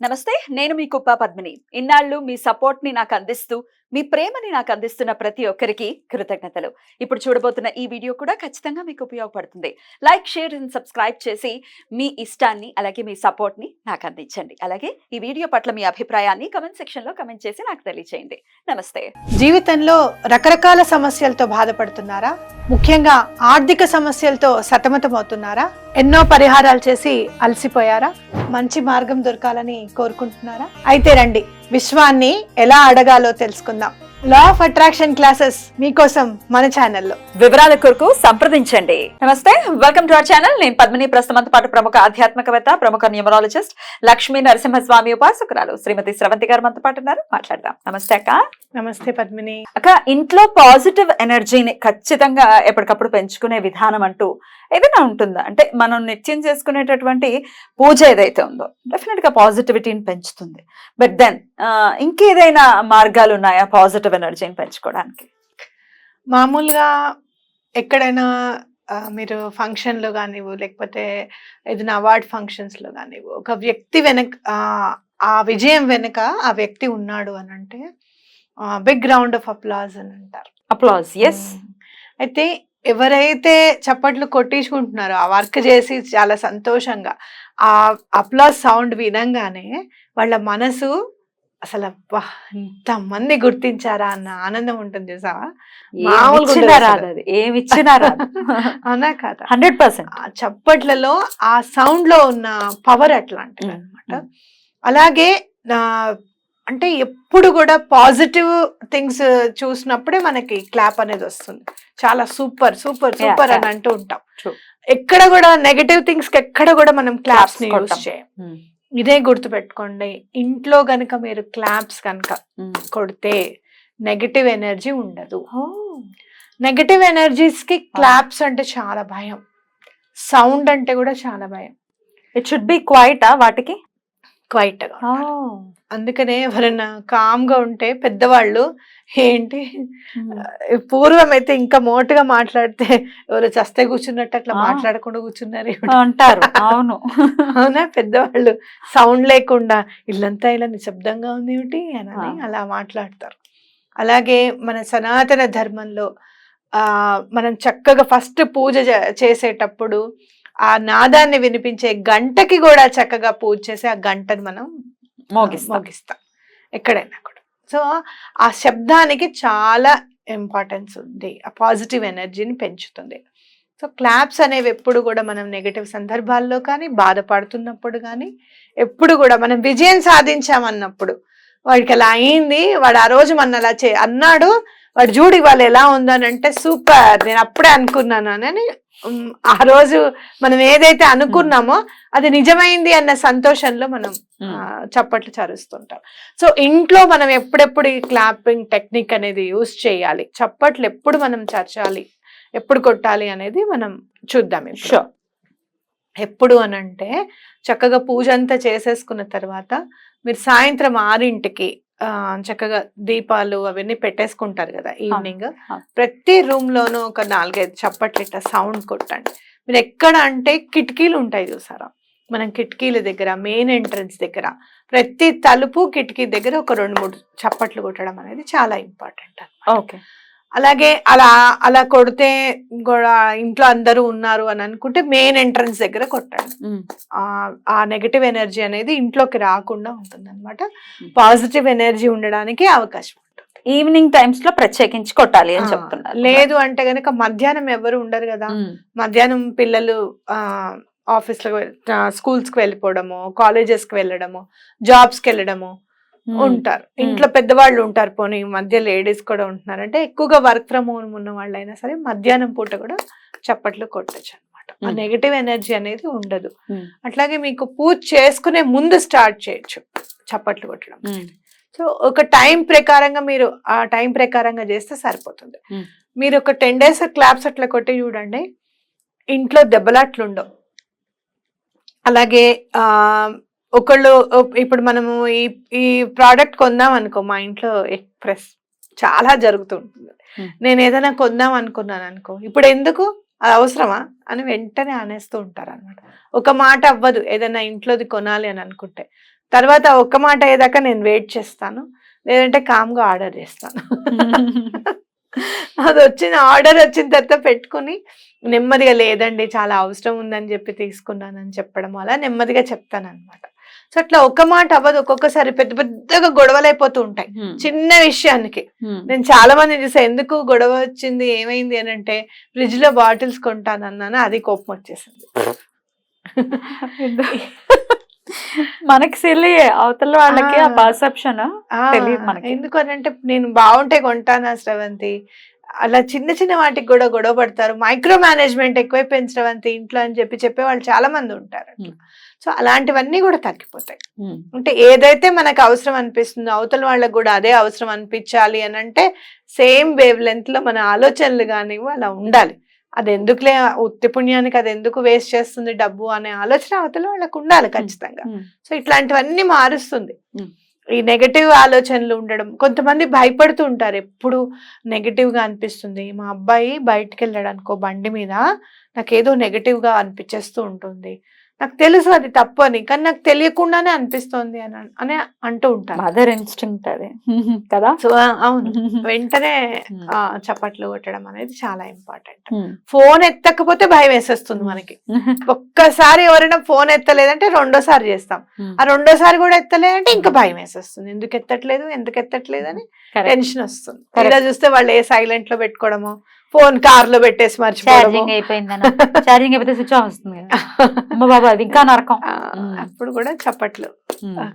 నమస్తే. నేను మీ కుప్ప పద్మిని. ఇన్నాళ్ళు మీ సపోర్ట్‌ని నాకందిస్తూ, మీ ప్రేమని నాకందిస్తున్న ప్రతి ఒక్కరికి కృతజ్ఞతలు. ఇప్పుడు చూడబోతున్న ఈ వీడియో కూడా ఖచ్చితంగా మీకు ఉపయోగపడుతుంది. లైక్, షేర్ అండ్ సబ్స్క్రైబ్ చేసి మీ ఇష్టాన్ని, అలాగే మీ సపోర్ట్‌ని నాకందించండి. అలాగే ఈ వీడియో పట్ల మీ అభిప్రాయాన్ని కామెంట్ సెక్షన్‌లో కామెంట్ చేసి నాకు తెలియజేయండి. నమస్తే. జీవితంలో రకరకాల సమస్యలతో బాధపడుతున్నారా? ముఖ్యంగా ఆర్థిక సమస్యలతో సతమతమవుతున్నారా? ఎన్నో పరిహారాలు చేసి అలసిపోయారా? మంచి మార్గం దొరకాలని కోరుకుంటున్నారా? అయితే రండి, విశ్వాన్ని ఎలా అడగాలో తెలుసుకుందాం. లా ఆఫ్ అట్రాక్షన్ క్లాసెస్ మీకోసం మన ఛానల్లో. వివరాల కొరకు సంప్రదించండి. నమస్తే, వెల్కమ్ టు అవర్ ఛానల్. నేను పద్మిని. ప్రస్తుతంతో పాటు ప్రముఖ ఆధ్యాత్మికవేత్త, ప్రముఖ న్యూమరాలజిస్ట్ లక్ష్మీ నరసింహస్వామి ఉపాసకురాలు శ్రీమతి స్రవంతి గారు మనతో పాటు ఉన్నారు. మాట్లాడదాం. నమస్తే అక్క. నమస్తే పద్మిని. అక్క, ఇంట్లో పాజిటివ్ ఎనర్జీని ఖచ్చితంగా ఎప్పటికప్పుడు పెంచుకునే విధానం అంటూ ఏదైనా ఉంటుందా? అంటే మనం నిత్యం చేసుకునేటటువంటి పూజ ఏదైతే ఉందో డెఫినెట్ గా పాజిటివిటీని పెంచుతుంది. బట్ దెన్ ఇంకేదైనా మార్గాలు ఉన్నాయా పాజిటివ్ ఎనర్జీని పెంచుకోవడానికి? మామూలుగా ఎక్కడైనా మీరు ఫంక్షన్లో కానివ్వు, లేకపోతే ఏదైనా అవార్డ్ ఫంక్షన్స్లో కానివ్వు, ఒక వ్యక్తి వెనక ఆ విజయం వెనుక ఆ వ్యక్తి ఉన్నాడు అని అంటే బిగ్ రౌండ్ ఆఫ్ అప్లాజ్ అని అంటారు. Applause, yes. అయితే ఎవరైతే చప్పట్లు కొట్టించుకుంటున్నారో, ఆ వర్క్ చేసి చాలా సంతోషంగా ఆ అప్లాజ్ సౌండ్ వినంగానే వాళ్ళ మనసు అసలు ఇంతమంది గుర్తించారా అన్న ఆనందం ఉంటుంది చూసావా? అవునా కాదా? 100%. చప్పట్లలో ఆ సౌండ్ లో ఉన్న పవర్ అట్లాంటిది అనమాట. అలాగే అంటే ఎప్పుడు కూడా పాజిటివ్ థింగ్స్ చూసినప్పుడే మనకి క్లాప్ అనేది వస్తుంది. చాలా సూపర్ సూపర్ సూపర్ అని అంటూ ఉంటాం. ఎక్కడ కూడా నెగటివ్ థింగ్స్ కి ఎక్కడ కూడా మనం క్లాప్స్ ని యూజ్ చేయం. ఇదే గుర్తు పెట్టుకోండి. ఇంట్లో గనుక మీరు క్లాప్స్ కనుక కొడితే నెగటివ్ ఎనర్జీ ఉండదు. నెగటివ్ ఎనర్జీస్ కి క్లాప్స్ అంటే చాలా భయం, సౌండ్ అంటే కూడా చాలా భయం. It should be quiet. వాటికి క్వైట్ గా. అందుకనే ఎవరైనా కామ్ గా ఉంటే పెద్దవాళ్ళు ఏంటి పూర్వం అయితే ఇంకా మోటుగా మాట్లాడితే ఎవరు చస్తే కూర్చున్నట్టు అట్లా మాట్లాడకుండా కూర్చున్నారు అంటారు. అవును, అవునా? పెద్దవాళ్ళు సౌండ్ లేకుండా ఇల్లంతా ఇలా నిశ్శబ్దంగా ఉంది ఏమిటి అని అలా మాట్లాడతారు. అలాగే మన సనాతన ధర్మంలో మనం చక్కగా ఫస్ట్ పూజ చేసేటప్పుడు ఆ నాదాన్ని వినిపించే గంటకి కూడా చక్కగా పూజ చేసి ఆ గంటని మనం మోగిస్తాం ఎక్కడైనా కూడా. సో ఆ శబ్దానికి చాలా ఇంపార్టెన్స్ ఉంది, ఆ పాజిటివ్ ఎనర్జీని పెంచుతుంది. సో క్లాప్స్ అనేవి ఎప్పుడు కూడా మనం నెగటివ్ సందర్భాల్లో కానీ, బాధపడుతున్నప్పుడు కానీ, ఎప్పుడు కూడా మనం విజయం సాధించామన్నప్పుడు, వాడికి అలా అయింది, వాడు ఆ రోజు మన అలా అన్నాడు, వాడు చూడు ఇవాళ ఎలా ఉందని అంటే సూపర్, నేను అప్పుడే అనుకున్నాను అని ఆ రోజు మనం ఏదైతే అనుకున్నామో అది నిజమైంది అన్న సంతోషంలో మనం చప్పట్లు చరుస్తుంటాం. సో ఇంట్లో మనం ఎప్పుడెప్పుడు ఈ క్లాపింగ్ టెక్నిక్ అనేది యూజ్ చేయాలి, చప్పట్లు ఎప్పుడు మనం చర్చాలి, ఎప్పుడు కొట్టాలి అనేది మనం చూద్దాం. ఎప్పుడు అనంటే చక్కగా పూజ అంతా చేసేసుకున్న తర్వాత మీరు సాయంత్రం 6ంటికి చక్కగా దీపాలు అవన్నీ పెట్టేసుకుంటారు కదా ఈవినింగ్. ప్రతి రూమ్ లోనూ ఒక 4-5 చప్పట్లు ఇట్లా సౌండ్ కొట్టండి. మీరు ఎక్కడ అంటే కిటికీలు ఉంటాయి చూసారా, మనం కిటికీల దగ్గర, మెయిన్ ఎంట్రన్స్ దగ్గర, ప్రతి తలుపు కిటికీ దగ్గర ఒక 2-3 చప్పట్లు కొట్టడం అనేది చాలా ఇంపార్టెంట్. ఓకే. అలాగే అలా కొడితే ఇంట్లో అందరూ ఉన్నారు అని అనుకుంటే మెయిన్ ఎంట్రన్స్ దగ్గర కొట్టండి. ఆ నెగటివ్ ఎనర్జీ అనేది ఇంట్లోకి రాకుండా ఉంటుంది అనమాట. పాజిటివ్ ఎనర్జీ ఉండడానికి అవకాశం ఉంటుంది. ఈవినింగ్ టైమ్స్ లో ప్రత్యేకించి కొట్టాలి అని చెప్తున్నారు. లేదు అంటే గనక మధ్యాహ్నం ఎవరు ఉండరు కదా, మధ్యాహ్నం పిల్లలు ఆఫీస్ లో స్కూల్స్ కి వెళ్ళిపోవడము, కాలేజెస్ కి వెళ్ళడము, జాబ్స్ కి వెళ్ళడము ఉంటారు. ఇంట్లో పెద్దవాళ్ళు ఉంటారు, పోనీ మధ్య లేడీస్ కూడా ఉంటున్నారు అంటే ఎక్కువగా వర్క్ ఫ్రమ్ హోమ్ ఉన్న వాళ్ళు అయినా సరే మధ్యాహ్నం పూట కూడా చప్పట్లు కొట్టచ్చు అనమాట. ఆ నెగటివ్ ఎనర్జీ అనేది ఉండదు. అట్లాగే మీకు పూజ చేసుకునే ముందు స్టార్ట్ చేయొచ్చు చప్పట్లు కొట్టడం. సో ఒక టైం ప్రకారంగా మీరు ఆ టైం ప్రకారంగా చేస్తే సరిపోతుంది. మీరు ఒక 10 days క్లాప్స్ అట్లా కొట్టి చూడండి, ఇంట్లో దెబ్బలాట్లు ఉండవు. అలాగే ఒకళ్ళు ఇప్పుడు మనము ఈ ప్రోడక్ట్ కొందాం అనుకో, మా ఇంట్లో ఎక్స్ప్రెస్ చాలా జరుగుతుంటుంది. నేను ఏదైనా కొందాం అనుకున్నాను అనుకో, ఇప్పుడు ఎందుకు, అది అవసరమా అని వెంటనే అనేస్తూ ఉంటారు అనమాట. ఒక మాట అవ్వదు ఏదైనా ఇంట్లోది కొనాలి అని అనుకుంటే. తర్వాత ఒక్క మాట అయ్యేదాకా నేను వెయిట్ చేస్తాను, లేదంటే కామ్గా ఆర్డర్ చేస్తాను. అది ఆర్డర్ వచ్చిన తర్వాత పెట్టుకుని నెమ్మదిగా లేదండి చాలా అవసరం ఉందని చెప్పి తీసుకున్నానని చెప్పడం, అలా నెమ్మదిగా చెప్తాను అనమాట. సో అట్లా ఒక్క మాట అవ్వదు, ఒక్కొక్కసారి పెద్ద పెద్దగా గొడవలు అయిపోతూ ఉంటాయి చిన్న విషయానికి. నేను చాలా మంది చూసా, ఎందుకు గొడవ వచ్చింది ఏమైంది అని అంటే ఫ్రిడ్జ్ లో బాటిల్స్ కొంటానన్నాను, అది కోపం వచ్చేసింది. మనకి సిల్లీ, అవతల వాళ్ళకి ఆ పర్సెప్షన్ తెలియదు మనకి. ఎందుకు అని అంటే నేను బాగుంటే కొంటానా శ్రవంతి, అలా చిన్న చిన్న వాటికి కూడా గొడవ పడతారు. మైక్రో మేనేజ్మెంట్ ఎక్కువైపోయింది శ్రవంతి ఇంట్లో అని చెప్పే వాళ్ళు చాలా మంది ఉంటారు. సో అలాంటివన్నీ కూడా తగ్గిపోతాయి. అంటే ఏదైతే మనకు అవసరం అనిపిస్తుందో అవతల వాళ్ళకి కూడా అదే అవసరం అనిపించాలి అని అంటే సేమ్ వేవ్ లెంత్ లో మన ఆలోచనలు కానీ అలా ఉండాలి. అది ఎందుకులే ఉత్తి పుణ్యానికి అది ఎందుకు వేస్ట్ చేస్తుంది డబ్బు అనే ఆలోచన అవతల వాళ్ళకు ఉండాలి ఖచ్చితంగా. సో ఇట్లాంటివన్నీ మారుస్తుంది. ఈ నెగటివ్ ఆలోచనలు ఉండడం, కొంతమంది భయపడుతూ ఉంటారు, ఎప్పుడు నెగటివ్ గా అనిపిస్తుంది, మా అబ్బాయి బయటకు వెళ్ళాడు అనుకో బండి మీద నాకేదో నెగటివ్ గా అనిపించేస్తూ ఉంటుంది, నాకు తెలుసు అది తప్పు అని, కానీ నాకు తెలియకుండానే అనిపిస్తుంది అని అంటూ ఉంటారు. మదర్ ఇన్స్టింక్ట్ అది కదా. సో అవును, వెంటనే చప్పట్లు కొట్టడం అనేది చాలా ఇంపార్టెంట్. ఫోన్ ఎత్తకపోతే భయం వేసేస్తుంది మనకి. ఒక్కసారి ఎవరైనా ఫోన్ ఎత్తలేదంటే రెండోసారి చేస్తాం, ఆ రెండోసారి కూడా ఎత్తలేదంటే ఇంకా భయం వేసేస్తుంది, ఎందుకు ఎత్తట్లేదు అని టెన్షన్ వస్తుంది. ఇలా చూస్తే వాళ్ళు ఏ సైలెంట్ లో పెట్టుకోవడము, ఫోన్ కార్ లో పెట్టేసి ఛార్జింగ్ అయిపోతే స్విచ్ ఆఫ్ వస్తుంది బాబా, అది ఇంకా నరకం. అప్పుడు కూడా చప్పట్లు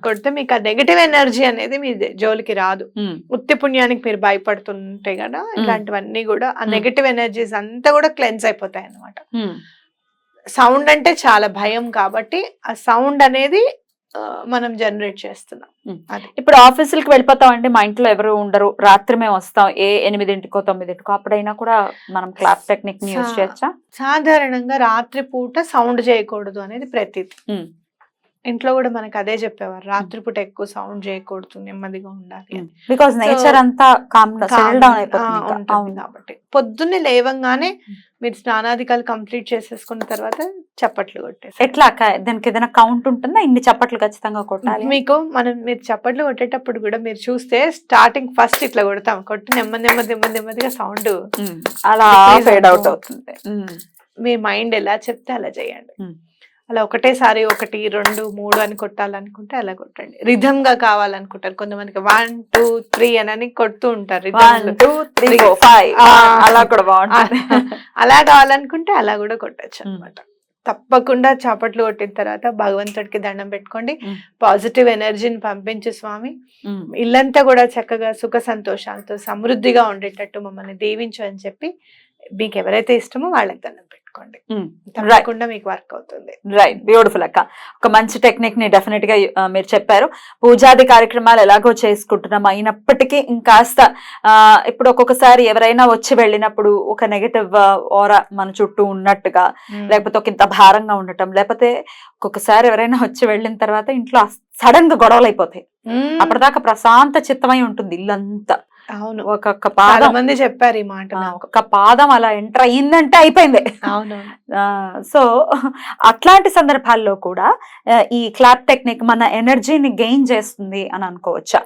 కొడితే మీకు ఆ నెగటివ్ ఎనర్జీ అనేది మీ జోలికి రాదు. ఉత్తి పుణ్యానికి మీరు భయపడుతుంటే కదా ఇలాంటివన్నీ కూడా ఆ నెగటివ్ ఎనర్జీస్ అంతా కూడా క్లెన్స్ అయిపోతాయి అన్నమాట. సౌండ్ అంటే చాలా భయం కాబట్టి ఆ సౌండ్ అనేది మనం జనరేట్ చేస్తున్నాం. ఇప్పుడు ఆఫీసులకు వెళ్ళిపోతాం అంటే మా ఇంట్లో ఎవరు ఉండరు, రాత్రి మేము వస్తాం 8:00కో 9:00కో, అప్పుడైనా కూడా మనం క్లాప్ టెక్నిక్ ని యూజ్ చేయొచ్చా? సాధారణంగా రాత్రి పూట సౌండ్ చేయకూడదు అనేది ప్రతీతి. ఇంట్లో కూడా మనకు అదే చెప్పేవారు, రాత్రిపూట ఎక్కువ సౌండ్ చేయకూడదు, నెమ్మదిగా ఉండాలి. బికాస్ నేచర్ అంతా సెటిల్ డౌన్ అయిపోతుంది కాబట్టి పొద్దున్నే లేవంగానే మీరు స్నానాధికాలు కంప్లీట్ చేసేసుకున్న తర్వాత చప్పట్లు కొట్టేసి. ఎట్లా దానికి ఏదైనా కౌంట్ ఉంటుందా, ఇన్ని చప్పట్లు ఖచ్చితంగా కొట్టాలి? మీరు చప్పట్లు కొట్టేటప్పుడు కూడా మీరు చూస్తే స్టార్టింగ్ ఫస్ట్ ఇట్లా కొడతాం, కొట్టి నెమ్మదిగా సౌండ్ అలా ఫేడ్ అవుట్ అవుతుంది. మీ మైండ్ ఎలా చెప్తే అలా చేయండి. అలా ఒకటేసారి 1, 2, 3 అని కొట్టాలనుకుంటే అలా కొట్టండి. రిథమ్ గా కావాలనుకుంటారు కొంతమందికి 1, 2, 3 అని కొడుతూ ఉంటారు. 1, 2, 3, 4, 5 అలా కూడా బాగుంటుంది. అలా కావాలనుకుంటే అలా కూడా కొట్టచ్చు అనమాట. తప్పకుండా చప్పట్లు కొట్టిన తర్వాత భగవంతుడికి దండం పెట్టుకోండి, పాజిటివ్ ఎనర్జీని పంపించు స్వామి, ఇల్లంతా కూడా చక్కగా సుఖ సంతోషాలతో సమృద్ధిగా ఉండేటట్టు మమ్మల్ని దీవించు అని చెప్పి మీకు ఎవరైతే ఇష్టమో వాళ్ళకి దండం పెట్టుకోండి. తప్పకుండా మీకు వర్క్ అవుతుంది. రైట్, బ్యూటిఫుల్ అక్క. ఒక మంచి టెక్నిక్ ని డెఫినెట్ గా మీరు చెప్పారు. పూజాది కార్యక్రమాలు ఎలాగో చేసుకుంటున్నాం, అయినప్పటికీ ఇంకాస్త ఇప్పుడు ఒక్కొక్కసారి ఎవరైనా వచ్చి వెళ్ళినప్పుడు ఒక నెగటివ్ ఓరా మన చుట్టూ ఉన్నట్టుగా, లేకపోతే ఒక ఇంత భారంగా ఉండటం, లేకపోతే ఒక్కొక్కసారి ఎవరైనా వచ్చి వెళ్ళిన తర్వాత ఇంట్లో సడన్ గా గొడవలు అయిపోతాయి. అప్పటిదాకా ప్రశాంత చిత్తమై ఉంటుంది ఇల్లంతా. అవును, ఒక్కొక్క పాదం మంది చెప్పారు ఈ మాట, ఒక్కొక్క పాదం అలా ఎంటర్ అయ్యిందంటే అయిపోయింది. అవును. సో అట్లాంటి సందర్భాల్లో కూడా ఈ క్లాప్ టెక్నిక్ మన ఎనర్జీని గెయిన్ చేస్తుంది అని అనుకోవచ్చా?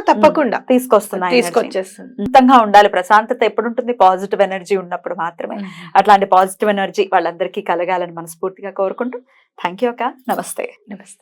తప్పకుండా తీసుకొచ్చేస్తుంది. అంతంగా ఉండాలి, ప్రశాంతత ఎప్పుడు ఉంటుంది? పాజిటివ్ ఎనర్జీ ఉన్నప్పుడు మాత్రమే. అట్లాంటి పాజిటివ్ ఎనర్జీ వాళ్ళందరికీ కలగాలని మనస్ఫూర్తిగా కోరుకుంటూ థ్యాంక్ యూ అక్క. నమస్తే. నమస్తే.